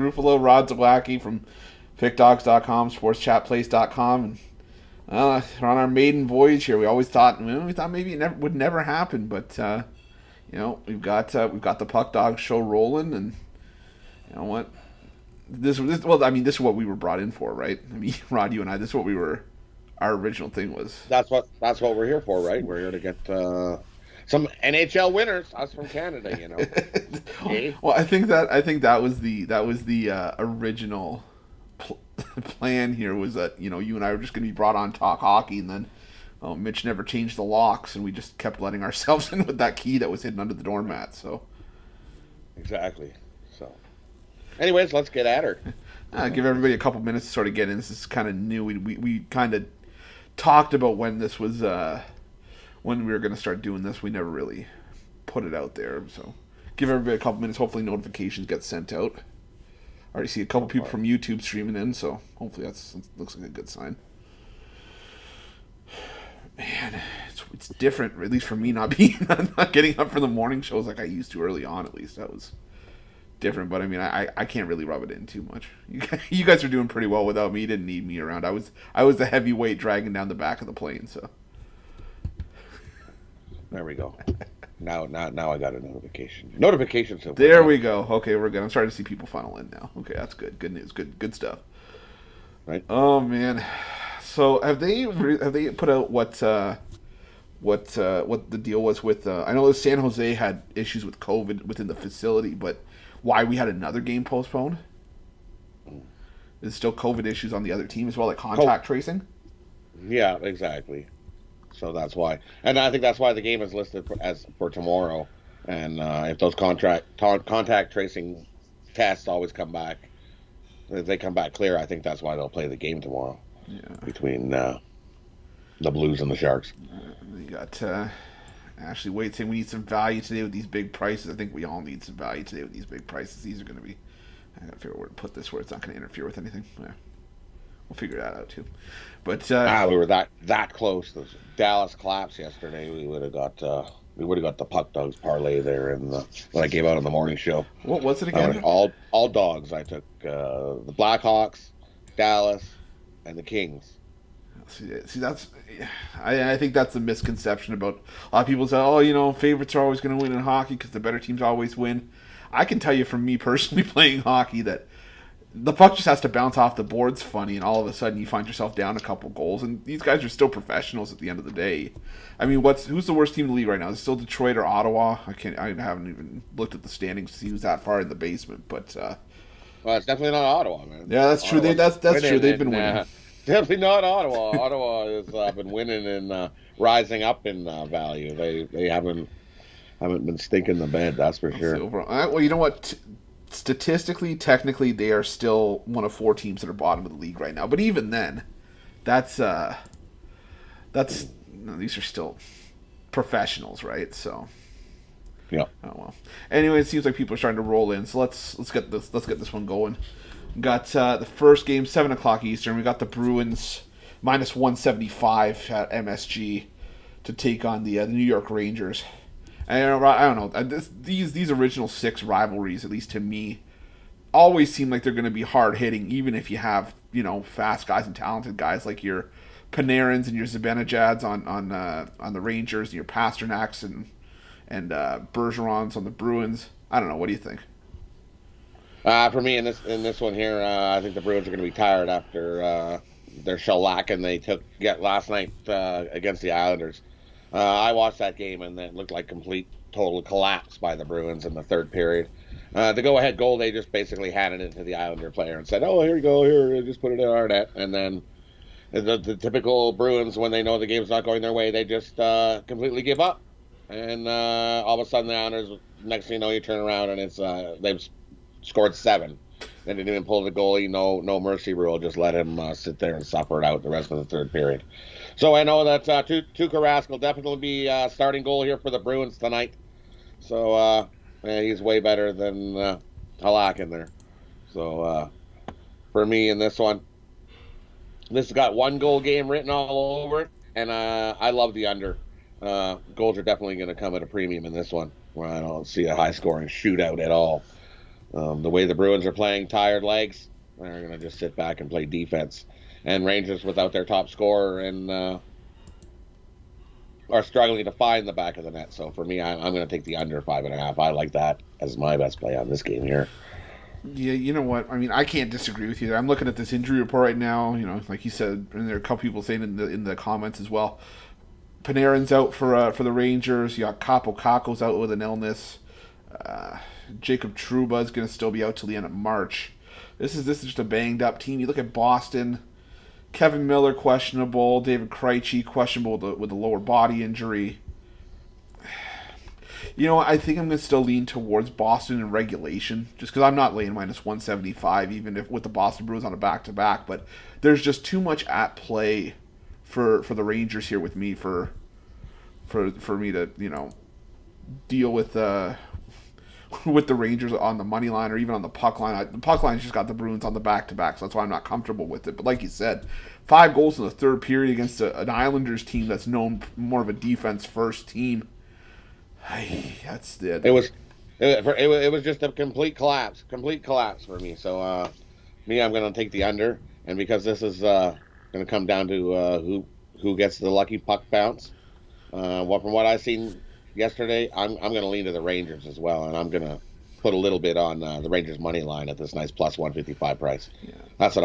Ruffolo, Rod Zawacky from PuckDawgz.com, SportsChatPlace.com, and we're on our maiden voyage here. We always thought maybe it would never happen, but we've got the PuckDawgz Show rolling, and you know what? This is what we were brought in for, right? I mean, Rod, you and I, this is what our original thing was. That's what we're here for, right? We're here to get some NHL winners, us from Canada, Hey? Well, I think that was the original plan here, was that you and I were just going to be brought on to talk hockey, and then Mitch never changed the locks, and we just kept letting ourselves in with that key that was hidden under the doormat. So exactly. So, anyways, let's get at her. Give everybody a couple minutes to sort of get in. This is kind of new. We kind of talked about when this was when we were going to start doing this. We never really put it out there. So give everybody a couple minutes. Hopefully notifications get sent out. I already see a couple people from YouTube streaming in, so hopefully that looks like a good sign. Man, it's different, at least for me, not getting up for the morning shows like I used to early on. At least that was different. But I mean, I can't really rub it in too much. You guys are doing pretty well without me. You didn't need me around. I was the heavyweight dragging down the back of the plane. So there we go. Now I got a notification. Notifications. There we go. Okay, we're good. I'm starting to see people funnel in now. Okay, that's good. Good news. Good stuff. Right. Oh man. So have they put out what the deal was with? I know San Jose had issues with COVID within the facility, but why we had another game postponed? There's still COVID issues on the other team as well, like contact tracing. Yeah, exactly. So that's why, and I think that's why the game is listed for tomorrow. And if those contact tracing tests always come back, if they come back clear, I think that's why they'll play the game tomorrow. Yeah. Between the Blues and the Sharks. We got Ashley Wade saying we need some value today with these big prices. I think we all need some value today with these big prices. These are going to be. I got to figure out where to put this where it's not going to interfere with anything. Yeah. We'll figure that out too. But we were that close. Those Dallas collapse yesterday. We would have got the PuckDawgz parlay there, and when I gave out on the morning show. What was it again? All dogs. I took the Blackhawks, Dallas, and the Kings. See, that's. I think that's a misconception about a lot of people say, oh, favorites are always going to win in hockey because the better teams always win. I can tell you from me personally playing hockey that the puck just has to bounce off the boards funny, and all of a sudden you find yourself down a couple goals. And these guys are still professionals at the end of the day. I mean, who's the worst team in the league right now? Is it still Detroit or Ottawa? I haven't even looked at the standings to see who's that far in the basement. But well, it's definitely not Ottawa, man. Yeah, that's true. That's true. They've been winning. Definitely not Ottawa. Ottawa has been winning and rising up in value. They haven't been stinking the bed. That's for sure. Well, you know what? Statistically, technically, they are still one of 4 teams that are bottom of the league right now. But even then, these are still professionals, right? So, yeah. Oh well. Anyway, it seems like people are starting to roll in. So let's get this one going. We got the first game 7:00 Eastern. We got the Bruins minus 175 at MSG to take on the New York Rangers. And I don't know. These original 6 rivalries, at least to me, always seem like they're going to be hard hitting, even if you have fast guys and talented guys like your Panarins and your Zibanejads on the Rangers, and your Pasternaks and Bergerons on the Bruins. I don't know. What do you think? For me, in this one here, I think the Bruins are going to be tired after their shellacking they took last night against the Islanders. I watched that game, and it looked like total collapse by the Bruins in the third period. The go-ahead goal, they just basically handed it to the Islander player and said, "Oh, here you go, here, just put it in our net." And then the typical Bruins, when they know the game's not going their way, they just completely give up. And all of a sudden, the Islanders, next thing you know, you turn around and it's they've scored 7. They didn't even pull the goalie, no mercy rule, just let him sit there and suffer it out the rest of the third period. So I know that Tuukka Rask will definitely be starting goal here for the Bruins tonight. So he's way better than Halak in there. So for me in this one, this has got 1-goal game written all over it, and I love the under. Goals are definitely going to come at a premium in this one, where I don't see a high-scoring shootout at all. The way the Bruins are playing tired legs, they're going to just sit back and play defense. And Rangers, without their top scorer, and are struggling to find the back of the net. So for me, I'm going to take the under 5.5. I like that as my best play on this game here. Yeah, you know what? I mean, I can't disagree with you there. I'm looking at this injury report right now. You know, like you said, and there are a couple people saying in the comments as well. Panarin's out for the Rangers. You got Kapo's out with an illness. Jacob Trouba is going to still be out till the end of March. This is just a banged up team. You look at Boston. Kevin Miller questionable. David Krejci questionable with a lower body injury. You know, I think I'm going to still lean towards Boston in regulation, just because I'm not laying minus 175, even if with the Boston Bruins on a back-to-back. But there's just too much at play for the Rangers here with me for me to, you know, deal with the Rangers on the money line or even on the puck line. The puck line's just got the Bruins on the back-to-back, so that's why I'm not comfortable with it. But like you said, 5 goals in the third period against an Islanders team that's known more of a defense-first team. That's it. It was just a complete collapse for me. So I'm going to take the under, and because this is going to come down to who gets the lucky puck bounce. From what I've seen yesterday, I'm going to lean to the Rangers as well, and I'm going to put a little bit on the Rangers money line at this nice plus 155 price. Yeah. That's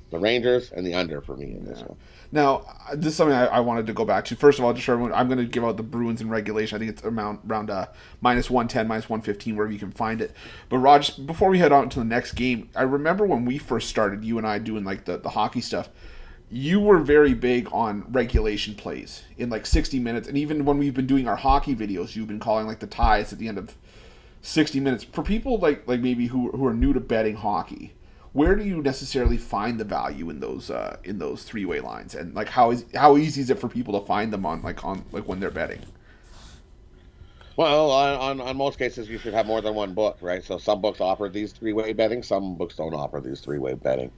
the Rangers and the under for me in this one. Now, this is something I wanted to go back to. First of all, just for everyone, I'm going to give out the Bruins in regulation. I think it's around minus 110, minus 115, wherever you can find it. But, Raj, before we head on to the next game, I remember when we first started, you and I doing like the hockey stuff, you were very big on regulation plays in like 60 minutes. And even when we've been doing our hockey videos, you've been calling like the ties at the end of 60 minutes. For people like maybe who are new to betting hockey, where do you necessarily find the value in those three-way lines, and like how easy is it for people to find them on when they're betting? Well, on most cases, you should have more than one book, right? So some books offer these three-way betting, some books don't offer these three-way betting,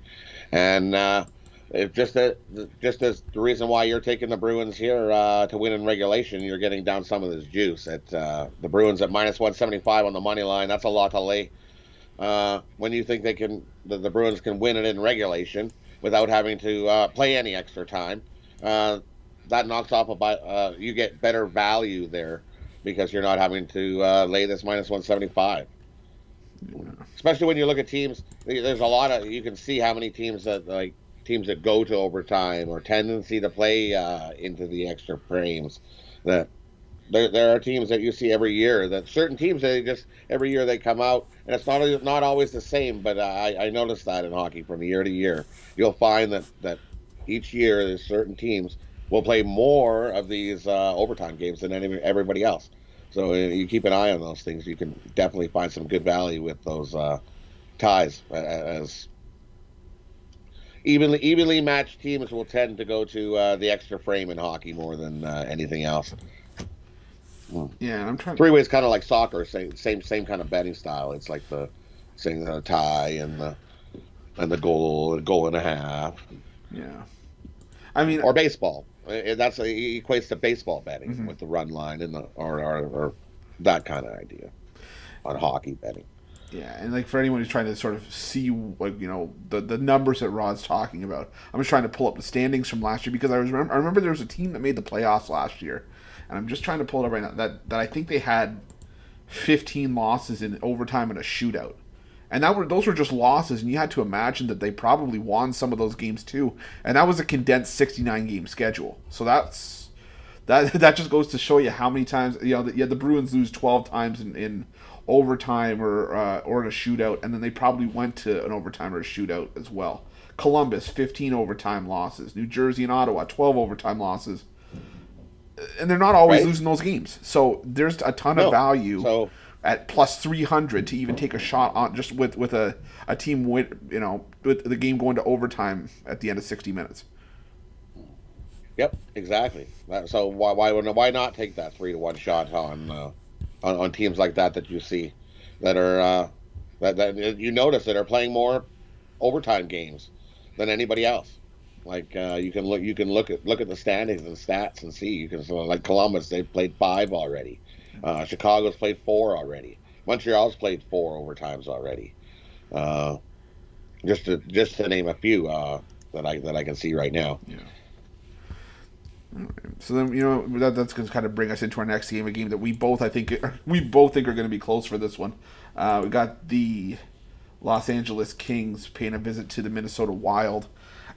and if just as the reason why you're taking the Bruins here to win in regulation, you're getting down some of this juice at the Bruins at minus 175 on the money line. That's a lot to lay. When you think the Bruins can win it in regulation without having to play any extra time, that knocks off you get better value there because you're not having to lay this minus 175. Yeah. Especially when you look at teams, there's a lot of, you can see how many teams that go to overtime or tendency to play into the extra frames. That there are teams that you see every year, that certain teams, every year they come out, and it's not always the same, but I noticed that in hockey from year to year. You'll find that each year there's certain teams will play more of these overtime games than everybody else. So you keep an eye on those things. You can definitely find some good value with those ties, as evenly matched teams will tend to go to the extra frame in hockey more than anything else. Yeah, I'm trying. Three-way is kind of like soccer, same kind of betting style. It's like the tie and the goal and a half. Yeah, I mean, or baseball. It equates to baseball betting with the run line and or that kind of idea on hockey betting. Yeah, and like for anyone who's trying to sort of see the numbers that Rod's talking about, I'm just trying to pull up the standings from last year because I remember there was a team that made the playoffs last year. And I'm just trying to pull it up right now, that I think they had 15 losses in overtime and a shootout. And those were just losses, and you had to imagine that they probably won some of those games too. And that was a condensed 69-game schedule. So that just goes to show you how many times, the Bruins lose 12 times in overtime or in a shootout, and then they probably went to an overtime or a shootout as well. Columbus, 15 overtime losses. New Jersey and Ottawa, 12 overtime losses. And they're not always losing those games. So there's a ton of value at plus 300 to even take a shot on just with a team with the game going to overtime at the end of 60 minutes. Yep, exactly. So why not take that 3-1 shot on teams like that you see that are that you notice that are playing more overtime games than anybody else. Like you can look at the standings and stats and see. Like Columbus, they've played 5 already. Chicago's played 4 already. Montreal's played 4 overtimes already. Just to name a few that I can see right now. Yeah. So then that's going to kind of bring us into our next game, a game that we both think are going to be close for this one. We got the Los Angeles Kings paying a visit to the Minnesota Wild,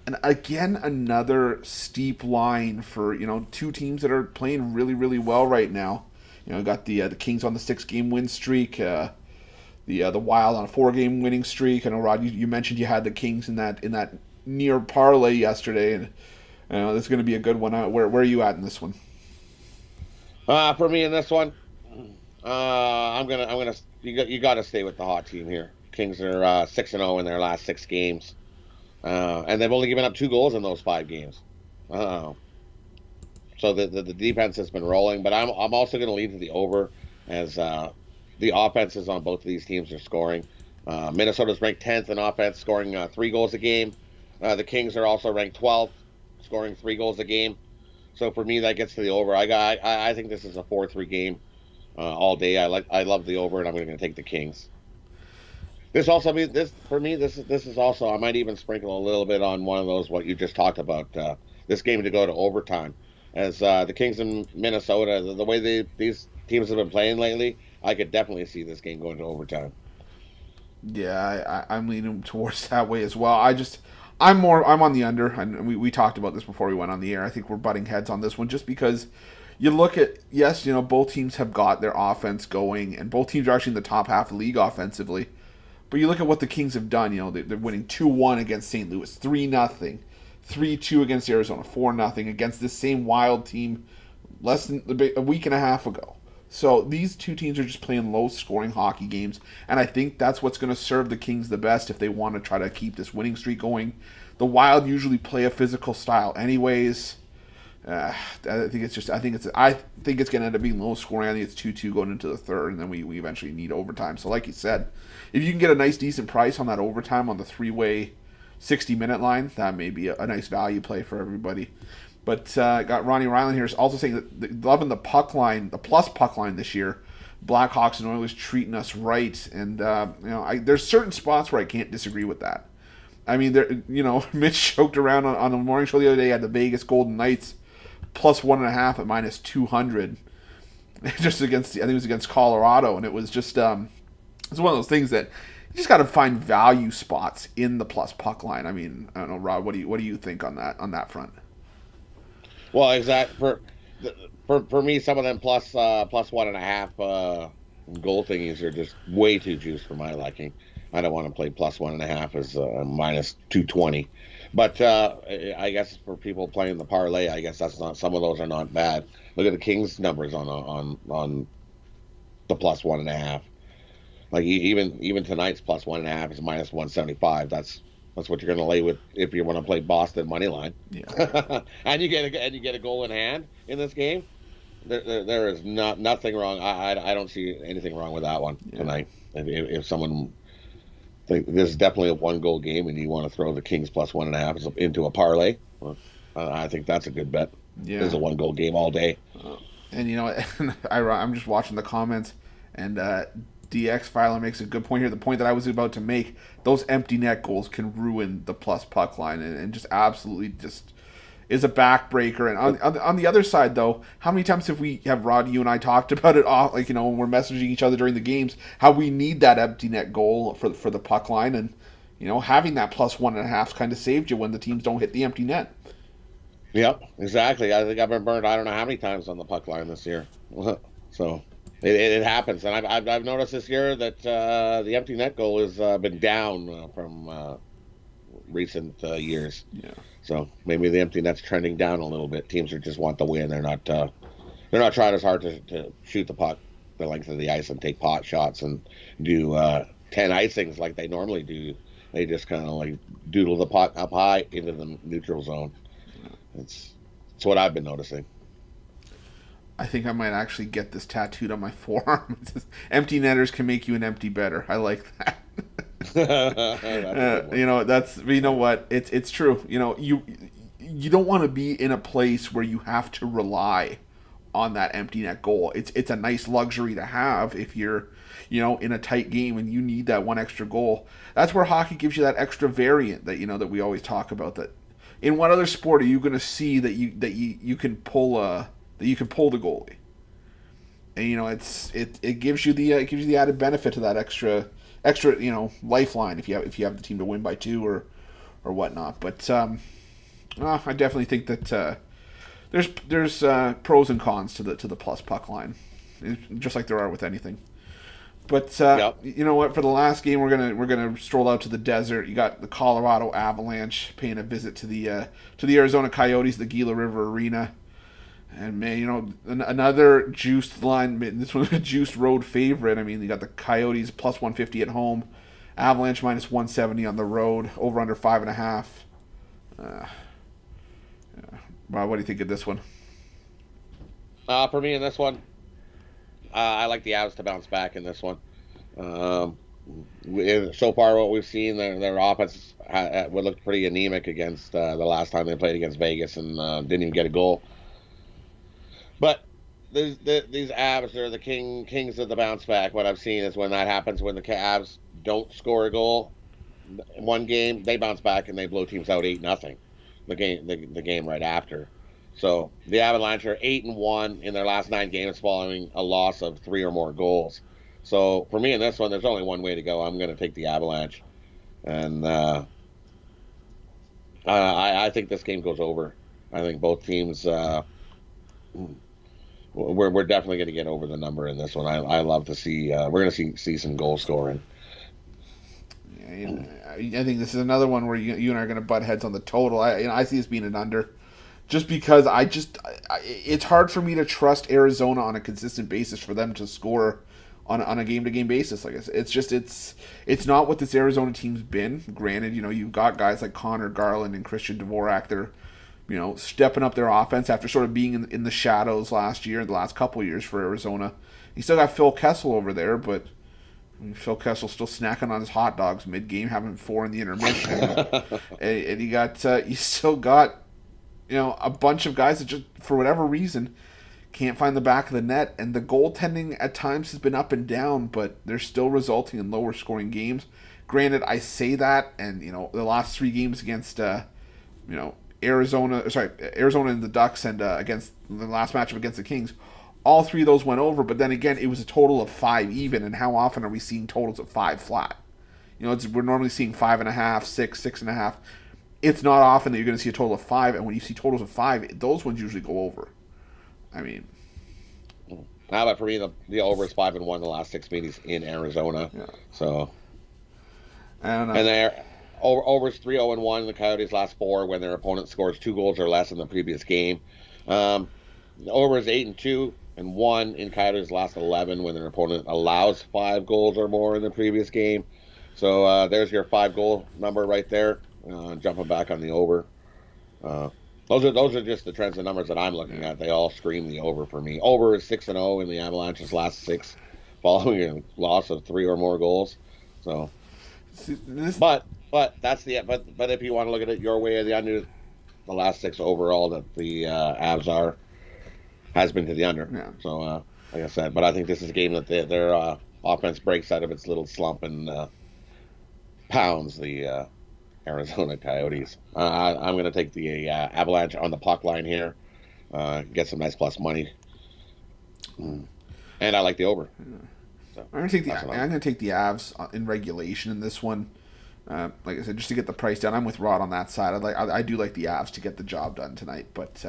and again another steep line for two teams that are playing really really well right now. Got the Kings on the 6-game win streak, the Wild on a 4-game winning streak. I know, Rod, you mentioned you had the Kings in that near parlay yesterday, and this is going to be a good one. Where are you at in this one? For me in this one, you got to stay with the hot team here. Kings are 6-0 in their last 6 games, and they've only given up 2 goals in those 5 games. So the defense has been rolling, but I'm also going to lean to the over, as the offenses on both of these teams are scoring. Minnesota's ranked 10th in offense, scoring 3 goals a game. The Kings are also ranked 12th, scoring 3 goals a game. So for me, that gets to the over. I think this is a 4-3 game all day. I love the over, and I'm going to take the Kings. This also means this is also, I might even sprinkle a little bit on one of those what you just talked about, this game to go to overtime, as the Kings in Minnesota, the way these teams have been playing lately, I could definitely see this game going to overtime. Yeah, I'm leaning towards that way as well. I'm on the under, and we talked about this before we went on the air. I think we're butting heads on this one just because you look at, yes, both teams have got their offense going, and both teams are actually in the top half of the league offensively. But you look at what the Kings have done. They're winning 2-1 against St. Louis, 3-0, 3-2 against Arizona, 4-0 against this same Wild team less than a week and a half ago. So these two teams are just playing low-scoring hockey games, and I think that's what's going to serve the Kings the best if they want to try to keep this winning streak going. The Wild usually play a physical style, anyways. I think it's going to end up being low-scoring. I think it's 2-2 going into the third, and then we eventually need overtime. So, like you said, if you can get a nice, decent price on that overtime on the 3-way 60-minute line, that may be a nice value play for everybody. But got Ronnie Ryland here also saying that loving the puck line, the plus puck line this year. Blackhawks and Oilers treating us right, and there's certain spots where I can't disagree with that. I mean, Mitch joked around on the morning show the other day at the Vegas Golden Knights plus 1.5 at minus 200, just against I think it was against Colorado, and it was just it's one of those things that you just got to find value spots in the plus puck line. I mean, I don't know, Rob, what do you think on that front? Well, exactly. For me, some of them plus 1.5 goal thingies are just way too juiced for my liking. I don't want to play plus 1.5 as minus 220. But I guess for people playing the parlay, I guess some of those are not bad. Look at the Kings numbers on the plus 1.5. Like even tonight's plus 1.5 is minus 175. That's what you're going to lay with if you want to play Boston money line. Yeah. and you get a goal in hand in this game. There is nothing wrong. I don't see anything wrong with that one tonight. If someone think this is definitely a 1-goal game and you want to throw the Kings plus 1.5 into a parlay, well, I think that's a good bet. Yeah. There's a 1-goal game all day. And I'm just watching the comments, and DX Filer makes a good point here. The point that I was about to make: those empty net goals can ruin the plus puck line, and just absolutely just is a backbreaker. And on the other side, though, how many times have Rod, you and I talked about it off, when we're messaging each other during the games, how we need that empty net goal for the puck line, and having that plus 1.5 kind of saved you when the teams don't hit the empty net. Yep, exactly. I think I've been burned I don't know how many times on the puck line this year. So it happens, and I've noticed this year that the empty net goal has been down from recent years. Yeah. So maybe the empty net's trending down a little bit. Teams just want the win. They're not trying as hard to shoot the puck the length of the ice and take pot shots and do 10 icings like they normally do. They just kind of like doodle the puck up high into the neutral zone. It's what I've been noticing. I think I might actually get this tattooed on my forearm. It says, empty netters can make you an empty better. I like that. You know what? It's true. You don't want to be in a place where you have to rely on that empty net goal. It's a nice luxury to have if you're, in a tight game and you need that one extra goal. That's where hockey gives you that extra variant that that we always talk about. That in what other sport are you going to see that you can pull the goalie? And it gives you the added benefit to that extra lifeline if you have the team to win by 2 or whatnot. But I definitely think that there's pros and cons to the plus puck line, just like there are with anything. But you know what? For the last game, we're gonna stroll out to the desert. You got the Colorado Avalanche paying a visit to the Arizona Coyotes, the Gila River Arena. And man, another juiced line. This one's a juiced road favorite. I mean, you got the Coyotes plus 150 at home, Avalanche minus 170 on the road. Over under 5.5. Rob, what do you think of this one? For me in this one, I like the Avs to bounce back in this one. So far, what we've seen, their offense would look pretty anemic against the last time they played against Vegas and didn't even get a goal. But these Avs are the kings of the bounce back. What I've seen is when that happens, when the Avs don't score a goal in one game, they bounce back and they blow teams out 8-0. The game right after. So the Avalanche are 8-1 in their last 9 games following a loss of 3 or more goals. So for me in this one, there's only one way to go. I'm going to take the Avalanche, and I think this game goes over. I think both teams. We're definitely going to get over the number in this one. I love to see. We're going to see some goal scoring. I think this is another one where you and I are going to butt heads on the total. I see this being an under, just because it's hard for me to trust Arizona on a consistent basis for them to score on a game-to-game basis. Like it's not what this Arizona team's been. Granted, you've got guys like Connor Garland and Christian Dvorak that are stepping up their offense after sort of being in the shadows last year, the last couple of years for Arizona. You still got Phil Kessel over there, but Phil Kessel's still snacking on his hot dogs mid-game, having 4 in the intermission. and you still got, a bunch of guys that just, for whatever reason, can't find the back of the net. And the goaltending at times has been up and down, but they're still resulting in lower scoring games. Granted, I say that, and, the last 3 games against, Arizona and the Ducks, and against the last matchup against the Kings, all 3 of those went over. But then again, it was a total of 5 even, and how often are we seeing totals of 5 flat? We're normally seeing 5.5, 6, 6.5. It's not often that you're going to see a total of 5, and when you see totals of 5, those ones usually go over. I mean, how about for me, the over is 5-1 the last 6 meetings in Arizona. Yeah. So, and they're over is 3-0-1 in the Coyotes' last 4 when their opponent scores 2 goals or less in the previous game. The over is 8-2-1 in Coyotes' last 11 when their opponent allows 5 goals or more in the previous game. So there's your 5-goal number right there. Jumping back on the over. Those are just the trends and numbers that I'm looking at. They all scream the over for me. Over is 6-0 in the Avalanche's last 6, following a loss of 3 or more goals. So, but that's but if you want to look at it your way or the under, the last 6 overall that the Avs has been to the under. Yeah. So like I said, but I think this is a game that their offense breaks out of its little slump and pounds the Arizona Coyotes. I'm going to take the Avalanche on the puck line here. Get some nice plus money. And I like the over. So, I'm going to take the Avs in regulation in this one. Like I said, just to get the price down. I'm with Rod on that side. I do like the Avs to get the job done tonight. But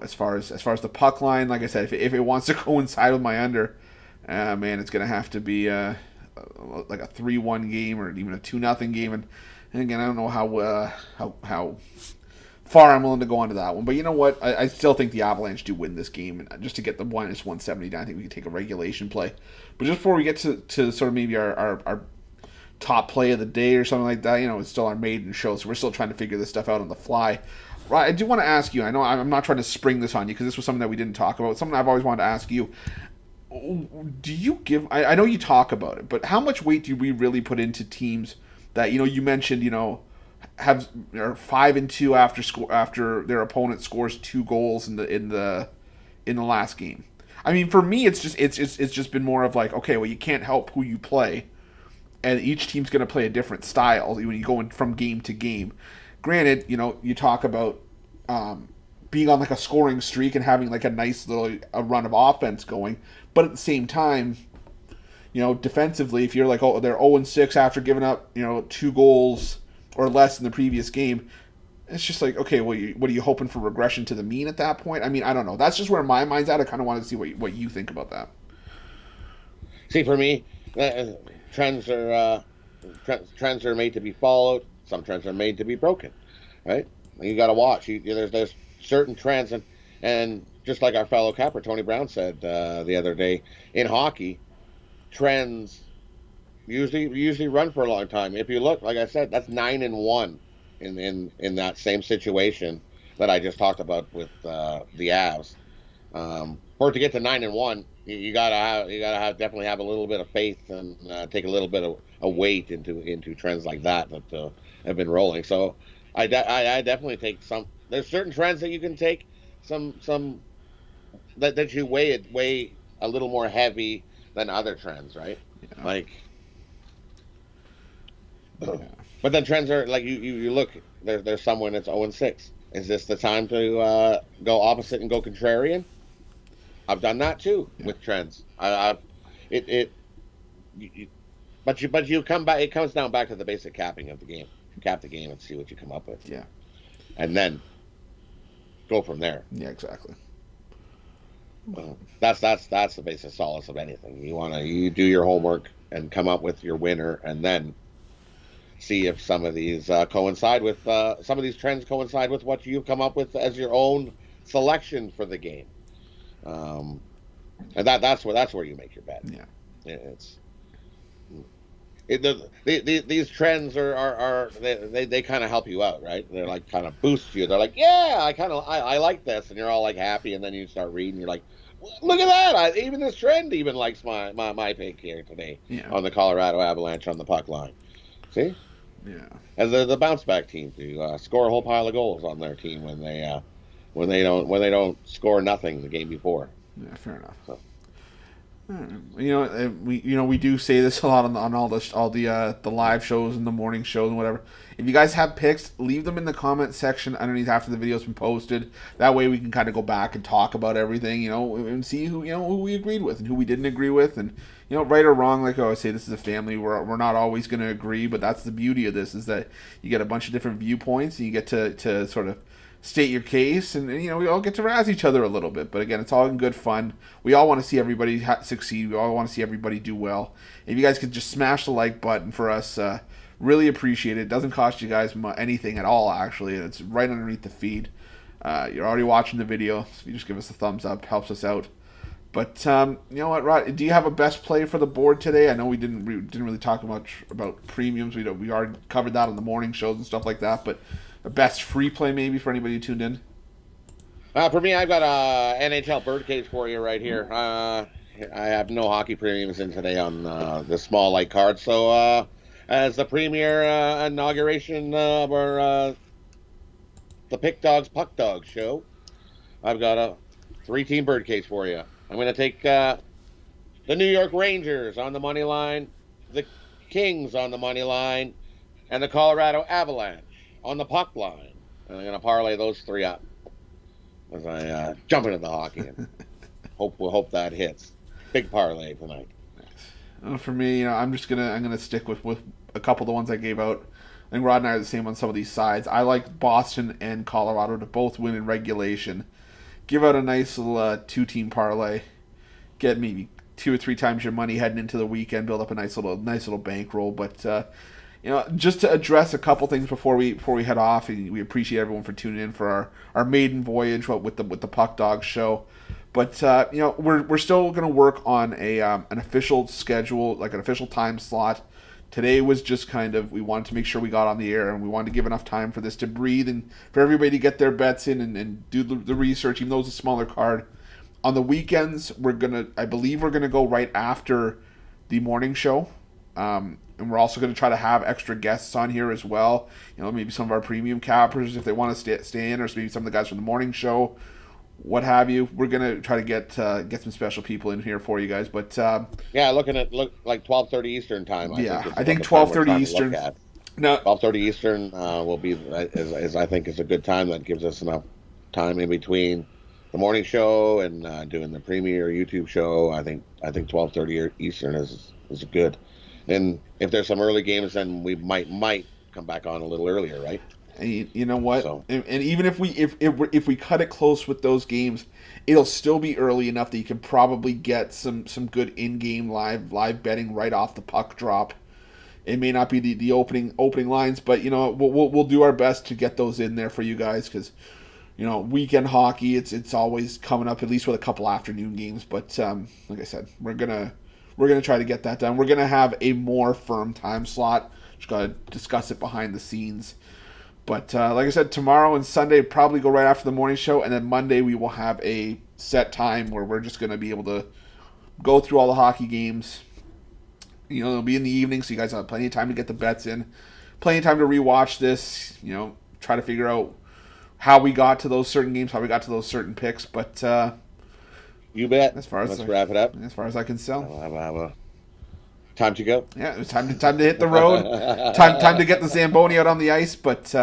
as far as the puck line, like I said, if it wants to coincide with my under, man, it's going to have to be like a 3-1 game or even a 2-0 game. And again, I don't know how far I'm willing to go onto that one. But you know what? I still think the Avalanche do win this game. And just to get the minus 170 down, I think we can take a regulation play. But just before we get to sort of maybe our top play of the day or something like that, it's still our maiden show, so we're still trying to figure this stuff out on the fly. Right, I do want to ask you, I know I'm not trying to spring this on you because this was something that we didn't talk about, something I've always wanted to ask you. Do you give, I know you talk about it, but how much weight do we really put into teams that, you mentioned, have are 5-2 after their opponent scores 2 goals in the in the last game. I mean, for me, it's just been more of like, okay, well, you can't help who you play, and each team's going to play a different style when you go in from game to game. Granted, you talk about being on like a scoring streak and having like a nice little run of offense going, but at the same time, defensively, if you're like, oh, they're 0-6 after giving up, 2 goals or less in the previous game, it's just like, okay, well, what are you hoping for, regression to the mean at that point? I mean, I don't know. That's just where my mind's at. I kind of want to see what you think about that. See, for me, trends are made to be followed. Some trends are made to be broken, right? You got to watch. There's certain trends, and just like our fellow capper Tony Brown said the other day, in hockey, trends usually run for a long time. If you look, like I said, that's 9-1 in that same situation that I just talked about with the Avs. For it to get to 9-1, you gotta definitely have a little bit of faith and take a little bit of a weight into trends like that have been rolling. So I definitely take some. There's certain trends that you can take, some that you weigh a little more heavy than other trends, right? Yeah. Like, yeah. But then trends are like you look. There's someone that's 0-6. Is this the time to go opposite and go contrarian? I've done that too with trends. But you come back. It comes down back to the basic capping of the game. Cap the game and see what you come up with. Yeah. And then go from there. Yeah, exactly. That's the basic solace of anything. You do your homework and come up with your winner, and then see if some of these coincide with some of these trends coincide with what you've come up with as your own selection for the game. And that's where you make your bet. Yeah. These trends are they kind of help you out, right? They're like kind of boost you. They're like, yeah, I like this, and you're all like happy, and then you start reading, you're like, look at that! Even this trend even likes my pick here today on the Colorado Avalanche on the puck line. See? Yeah. As the bounce back team to score a whole pile of goals on their team when they don't score nothing the game before. Yeah, fair enough. So. We do say this a lot on all the live shows and the morning shows and whatever. If you guys have picks, leave them in the comment section underneath after the video's been posted. That way we can kind of go back and talk about everything, and see who we agreed with and who we didn't agree with, and right or wrong. Like I always say, this is a family. We're not always going to agree, but that's the beauty of this, is that you get a bunch of different viewpoints and you get to sort of state your case, and we all get to razz each other a little bit. But again, it's all in good fun. We all want to see everybody succeed. We all want to see everybody do well. If you guys could just smash the like button for us, really appreciate it. It doesn't cost you guys anything at all, actually. It's right underneath the feed. You're already watching the video, so you just give us a thumbs up, helps us out. But you know what, Rod? Do you have a best play for the board today? I know we didn't really talk much about premiums. We already covered that on the morning shows and stuff like that, but a best free play maybe for anybody who tuned in? For me, I've got a NHL birdcage for you right here. I have no hockey premiums in today on the small light card. So as the premier inauguration of our the PuckDawgz Show, I've got a 3-team birdcage for you. I'm going to take the New York Rangers on the money line, the Kings on the money line, and the Colorado Avalanche on the puck line. And I'm going to parlay those 3 up as I jump into the hockey. And hope that hits. Big parlay tonight. For me, I'm gonna stick with a couple of the ones I gave out. I think Rod and I are the same on some of these sides. I like Boston and Colorado to both win in regulation. Give out a nice little 2-team parlay. Get maybe 2 or 3 times your money heading into the weekend. Build up a nice little bankroll. But just to address a couple things before we head off, and we appreciate everyone for tuning in for our maiden voyage with the PuckDawgz Show. But we're still going to work on an official schedule, like an official time slot. Today was just we wanted to make sure we got on the air, and we wanted to give enough time for this to breathe and for everybody to get their bets in and do the research, even though it's a smaller card. On the weekends, I believe we're gonna go right after the morning show. And we're also going to try to have extra guests on here as well. Maybe some of our premium cappers if they want to stay in, or maybe some of the guys from the morning show. what have you. We're gonna try to get some special people in here for you guys, but yeah, look like 12:30 Eastern time. I think 12:30 Eastern. No, 12:30 Eastern will be is I think is a good time. That gives us enough time in between the morning show and doing the premiere YouTube show. I think 12:30 Eastern is good. And if there's some early games, then we might come back on a little earlier, right? And you know what? So. And even if we cut it close with those games, it'll still be early enough that you can probably get some good in-game live betting right off the puck drop. It may not be the opening lines, but you know we'll do our best to get those in there for you guys because you know weekend hockey it's always coming up at least with a couple afternoon games. But like I said, we're gonna try to get that done. We're gonna have a more firm time slot. Just gotta discuss it behind the scenes. But like I said, tomorrow and Sunday probably go right after the morning show, and then Monday we will have a set time where we're just going to be able to go through all the hockey games. You know, it'll be in the evening, so you guys have plenty of time to get the bets in, plenty of time to rewatch this. You know, try to figure out how we got to those certain games, how we got to those certain picks. But you bet. Let's wrap it up. As far as I can tell. Time to go. Yeah, it was time to hit the road. time to get the Zamboni out on the ice. But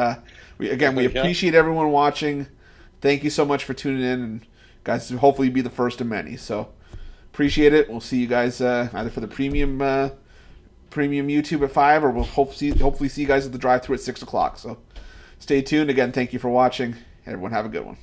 we appreciate everyone watching. Thank you so much for tuning in, and guys, hopefully be the first of many. So appreciate it. We'll see you guys either for the premium YouTube at 5, or we'll hopefully see you guys at the drive-thru at 6 o'clock. So stay tuned. Again, thank you for watching. Everyone have a good one.